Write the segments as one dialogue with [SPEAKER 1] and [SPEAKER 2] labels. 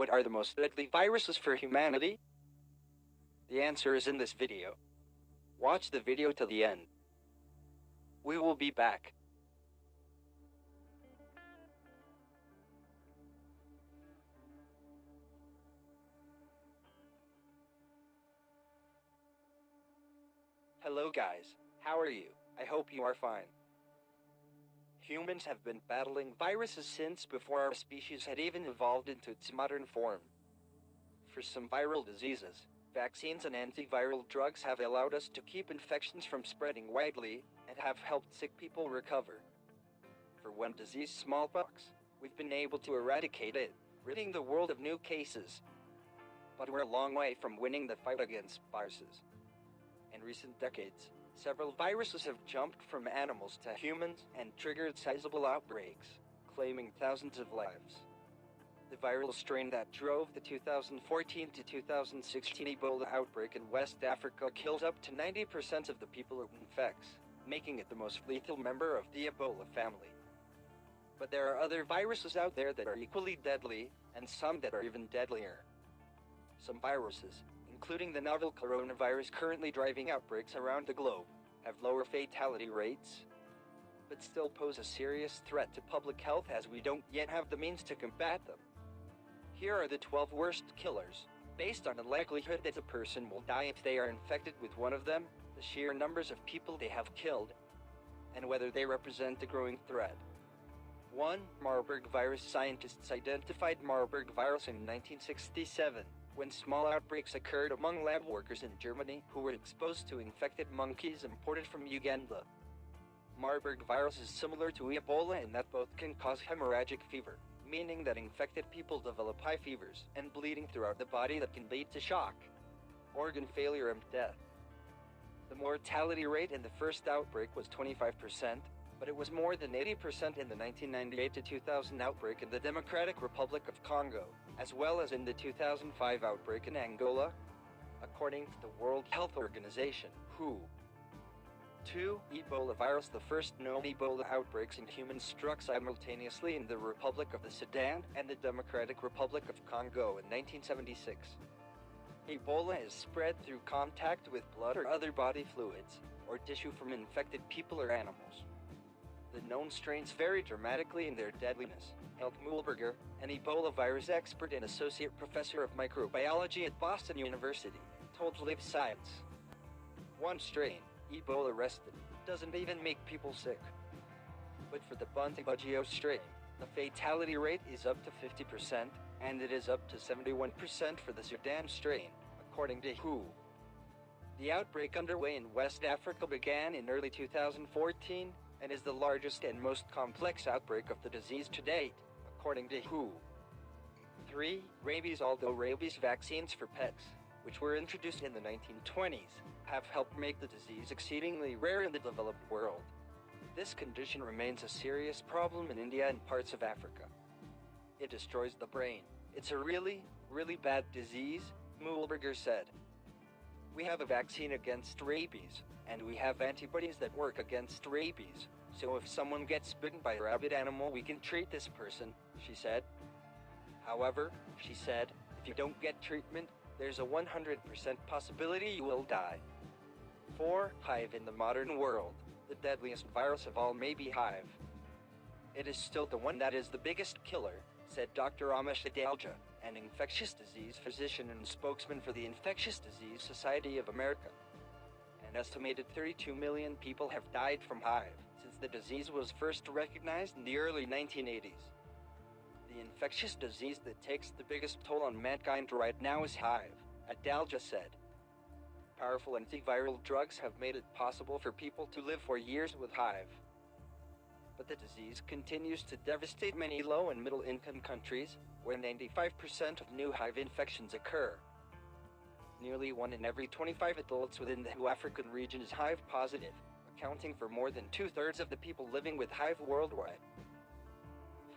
[SPEAKER 1] What are the most deadly viruses for humanity? The answer is in this video. Watch the video till the end. We will be back. Hello guys, how are you? I hope you are fine. Humans have been battling viruses since before our species had even evolved into its modern form. For some viral diseases, vaccines and antiviral drugs have allowed us to keep infections from spreading widely and have helped sick people recover. For one disease, smallpox, we've been able to eradicate it, ridding the world of new cases. But we're a long way from winning the fight against viruses. In recent decades, several viruses have jumped from animals to humans and triggered sizable outbreaks, claiming thousands of lives. The viral strain that drove the 2014 to 2016 Ebola outbreak in West Africa kills up to 90% of the people it infects, making it the most lethal member of the Ebola family. But there are other viruses out there that are equally deadly, and some that are even deadlier. Some viruses, including the novel coronavirus currently driving outbreaks around the globe, have lower fatality rates, but still pose a serious threat to public health as we don't yet have the means to combat them. Here are the 12 worst killers, based on the likelihood that a person will die if they are infected with one of them, the sheer numbers of people they have killed, and whether they represent a growing threat. 1. Marburg virus. Scientists identified Marburg virus in 1967, when small outbreaks occurred among lab workers in Germany who were exposed to infected monkeys imported from Uganda. Marburg virus is similar to Ebola in that both can cause hemorrhagic fever, meaning that infected people develop high fevers and bleeding throughout the body that can lead to shock, organ failure and death. The mortality rate in the first outbreak was 25%, but it was more than 80% in the 1998 to 2000 outbreak in the Democratic Republic of Congo, as well as in the 2005 outbreak in Angola, according to the World Health Organization, WHO. 2. Ebola virus. The first known Ebola outbreaks in humans struck simultaneously in the Republic of the Sudan and the Democratic Republic of Congo in 1976. Ebola is spread through contact with blood or other body fluids, or tissue from infected people or animals. The known strains vary dramatically in their deadliness. Helk Mühlberger, an Ebola virus expert and associate professor of microbiology at Boston University, told Live Science. One strain, Ebola arrested, doesn't even make people sick. But for the Bundibugyo strain, the fatality rate is up to 50%, and it is up to 71% for the Sudan strain, according to WHO. The outbreak underway in West Africa began in early 2014, and is the largest and most complex outbreak of the disease to date, according to WHO. 3. Rabies. Although rabies vaccines for pets, which were introduced in the 1920s, have helped make the disease exceedingly rare in the developed world, this condition remains a serious problem in India and parts of Africa. It destroys the brain. It's a really, really bad disease, Mühlberger said. We have a vaccine against rabies, and we have antibodies that work against rabies, so if someone gets bitten by a rabid animal we can treat this person, she said. However, she said, if you don't get treatment, there's a 100% possibility you will die. 4. Hive. In the modern world, the deadliest virus of all may be hive. It is still the one that is the biggest killer, said Dr. Amish Adalja, an infectious disease physician and spokesman for the Infectious Disease Society of America. An estimated 32 million people have died from hive since the disease was first recognized in the early 1980s. The infectious disease that takes the biggest toll on mankind right now is hive, Adalja said. Powerful antiviral drugs have made it possible for people to live for years with hive. But the disease continues to devastate many low and middle income countries, where 95% of new hive infections occur. Nearly 1 in every 25 adults within the WHO African region is hive positive, accounting for more than 2/3 of the people living with hive worldwide.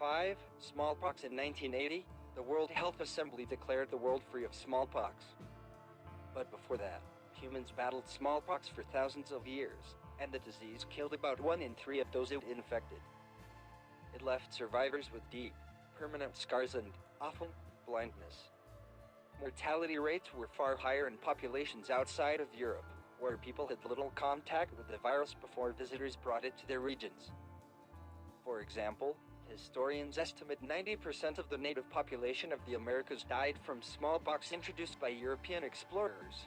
[SPEAKER 1] 5. Smallpox. In 1980, the World Health Assembly declared the world free of smallpox. But before that, humans battled smallpox for thousands of years, and the disease killed about 1 in 3 of those it infected. It left survivors with deep, permanent scars and, often, blindness. Mortality rates were far higher in populations outside of Europe, where people had little contact with the virus before visitors brought it to their regions. For example, historians estimate 90% of the native population of the Americas died from smallpox introduced by European explorers.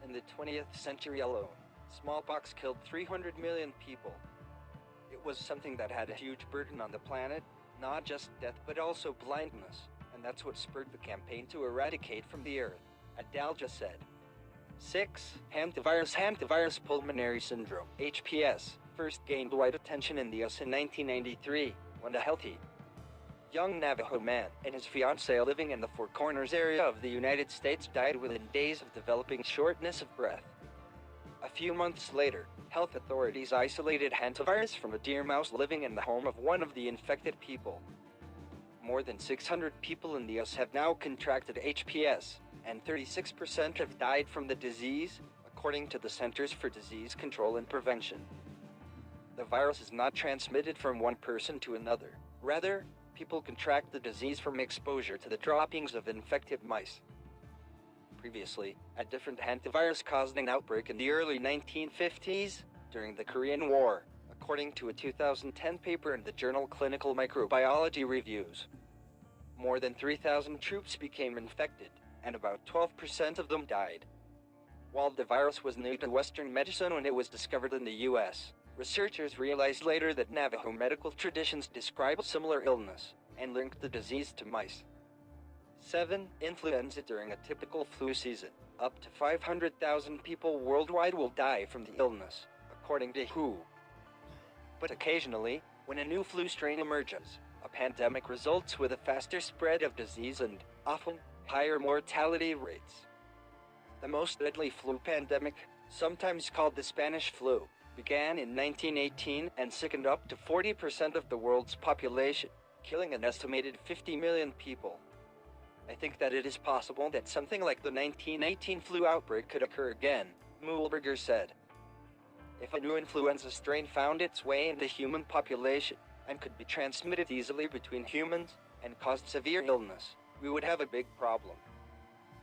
[SPEAKER 1] In the 20th century alone, smallpox killed 300 million people. It was something that had a huge burden on the planet, not just death but also blindness, and that's what spurred the campaign to eradicate from the earth, Adalja said. 6. Hantavirus pulmonary syndrome, HPS, first gained wide attention in the US in 1993, when a healthy, young Navajo man and his fiancée living in the Four Corners area of the United States died within days of developing shortness of breath. A few months later, health authorities isolated hantavirus from a deer mouse living in the home of one of the infected people. More than 600 people in the US have now contracted HPS, and 36% have died from the disease, according to the Centers for Disease Control and Prevention. The virus is not transmitted from one person to another. Rather, people contract the disease from exposure to the droppings of infected mice. Previously, a different hantavirus caused an outbreak in the early 1950s, during the Korean War, according to a 2010 paper in the journal Clinical Microbiology Reviews. More than 3,000 troops became infected, and about 12% of them died. While the virus was new to Western medicine when it was discovered in the US, researchers realized later that Navajo medical traditions describe a similar illness, and linked the disease to mice. 7. Influenza during a typical flu season. Up to 500,000 people worldwide will die from the illness, according to WHO. But occasionally, when a new flu strain emerges, a pandemic results with a faster spread of disease and, often, higher mortality rates. The most deadly flu pandemic, sometimes called the Spanish flu, began in 1918 and sickened up to 40% of the world's population, killing an estimated 50 million people. I think that it is possible that something like the 1918 flu outbreak could occur again, Mühlberger said. If a new influenza strain found its way in the human population, and could be transmitted easily between humans, and caused severe illness, we would have a big problem.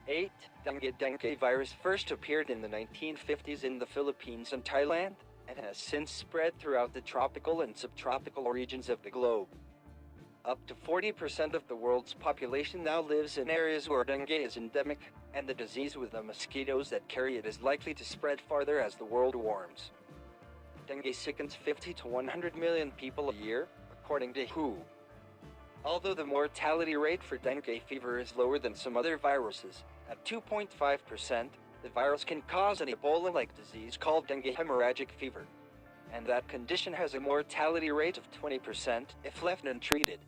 [SPEAKER 1] 8. Dengue virus first appeared in the 1950s in the Philippines and Thailand, and has since spread throughout the tropical and subtropical regions of the globe. Up to 40% of the world's population now lives in areas where dengue is endemic, and the disease with the mosquitoes that carry it is likely to spread farther as the world warms. Dengue sickens 50 to 100 million people a year, according to WHO. Although the mortality rate for dengue fever is lower than some other viruses, at 2.5%, the virus can cause an Ebola-like disease called dengue hemorrhagic fever. And that condition has a mortality rate of 20% if left untreated.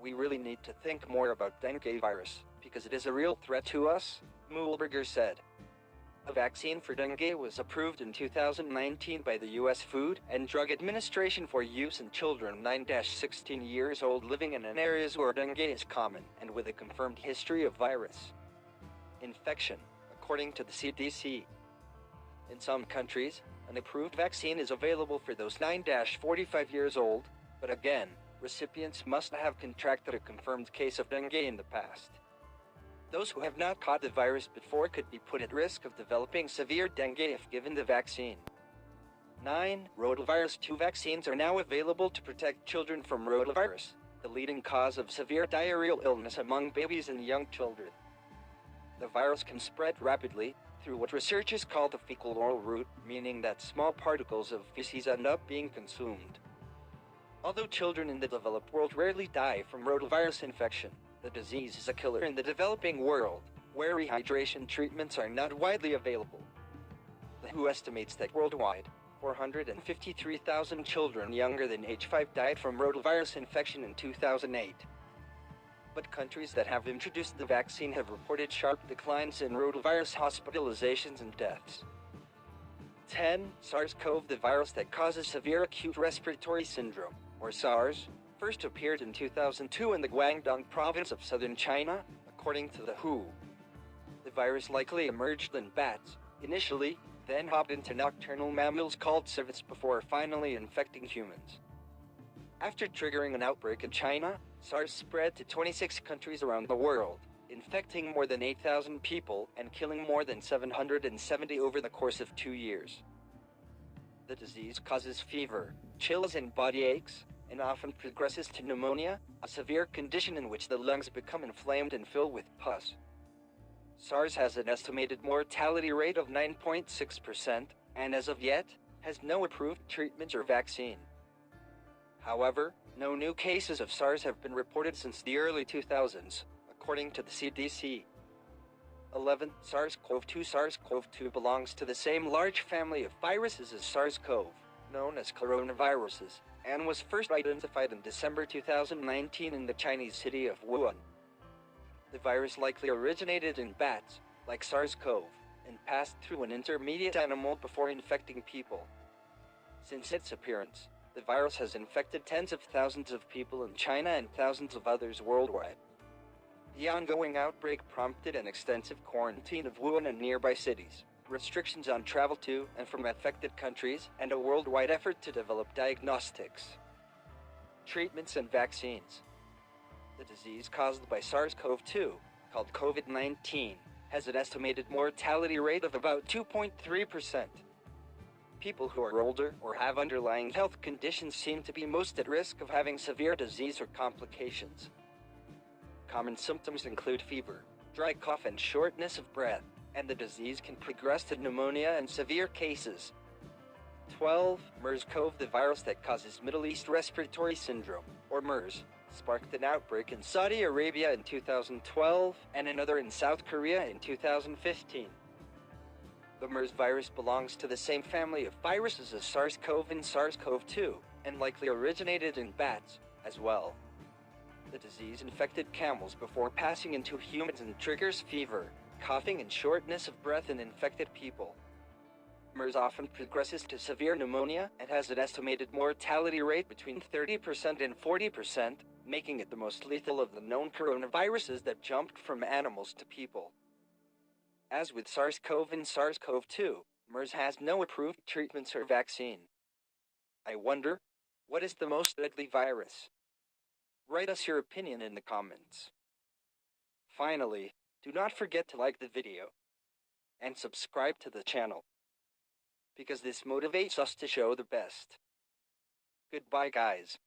[SPEAKER 1] We really need to think more about dengue virus, because it is a real threat to us, Mühlberger said. A vaccine for dengue was approved in 2019 by the U.S. Food and Drug Administration for use in children 9-16 years old living in areas where dengue is common and with a confirmed history of virus infection, according to the CDC. In some countries, an approved vaccine is available for those 9-45 years old, but again, recipients must have contracted a confirmed case of dengue in the past. Those who have not caught the virus before could be put at risk of developing severe dengue if given the vaccine. 9. Rotavirus 2 vaccines are now available to protect children from rotavirus, the leading cause of severe diarrheal illness among babies and young children. The virus can spread rapidly through what researchers call the fecal-oral route, meaning that small particles of feces end up being consumed. Although children in the developed world rarely die from rotavirus infection, the disease is a killer in the developing world, where rehydration treatments are not widely available. The WHO estimates that worldwide, 453,000 children younger than age 5 died from rotavirus infection in 2008. But countries that have introduced the vaccine have reported sharp declines in rotavirus hospitalizations and deaths. 10. SARS-CoV, the virus that causes severe acute respiratory syndrome, or SARS, first appeared in 2002 in the Guangdong province of southern China, according to the WHO. The virus likely emerged in bats, initially, then hopped into nocturnal mammals called civets before finally infecting humans. After triggering an outbreak in China, SARS spread to 26 countries around the world, infecting more than 8,000 people and killing more than 770 over the course of 2 years. The disease causes fever, chills and body aches, and often progresses to pneumonia, a severe condition in which the lungs become inflamed and fill with pus. SARS has an estimated mortality rate of 9.6%, and as of yet, has no approved treatment or vaccine. However, no new cases of SARS have been reported since the early 2000s, according to the CDC. 11. SARS-CoV-2 SARS-CoV-2 belongs to the same large family of viruses as SARS-CoV, known as coronaviruses, and was first identified in December 2019 in the Chinese city of Wuhan. The virus likely originated in bats, like SARS-CoV, and passed through an intermediate animal before infecting people. Since its appearance, the virus has infected tens of thousands of people in China and thousands of others worldwide. The ongoing outbreak prompted an extensive quarantine of Wuhan and nearby cities, restrictions on travel to and from affected countries, and a worldwide effort to develop diagnostics, treatments, and vaccines. The disease caused by SARS-CoV-2, called COVID-19, has an estimated mortality rate of about 2.3%. People who are older or have underlying health conditions seem to be most at risk of having severe disease or complications. Common symptoms include fever, dry cough, and shortness of breath, and the disease can progress to pneumonia in severe cases. 12. MERS-CoV, the virus that causes Middle East Respiratory Syndrome, or MERS, sparked an outbreak in Saudi Arabia in 2012 and another in South Korea in 2015. The MERS virus belongs to the same family of viruses as SARS-CoV and SARS-CoV-2, and likely originated in bats, as well. The disease infected camels before passing into humans and triggers fever, coughing, and shortness of breath in infected people. MERS often progresses to severe pneumonia and has an estimated mortality rate between 30% and 40%, making it the most lethal of the known coronaviruses that jumped from animals to people. As with SARS-CoV and SARS-CoV-2, MERS has no approved treatments or vaccine. I wonder, what is the most deadly virus? Write us your opinion in the comments. Finally, do not forget to like the video and subscribe to the channel, because this motivates us to show the best. Goodbye, guys.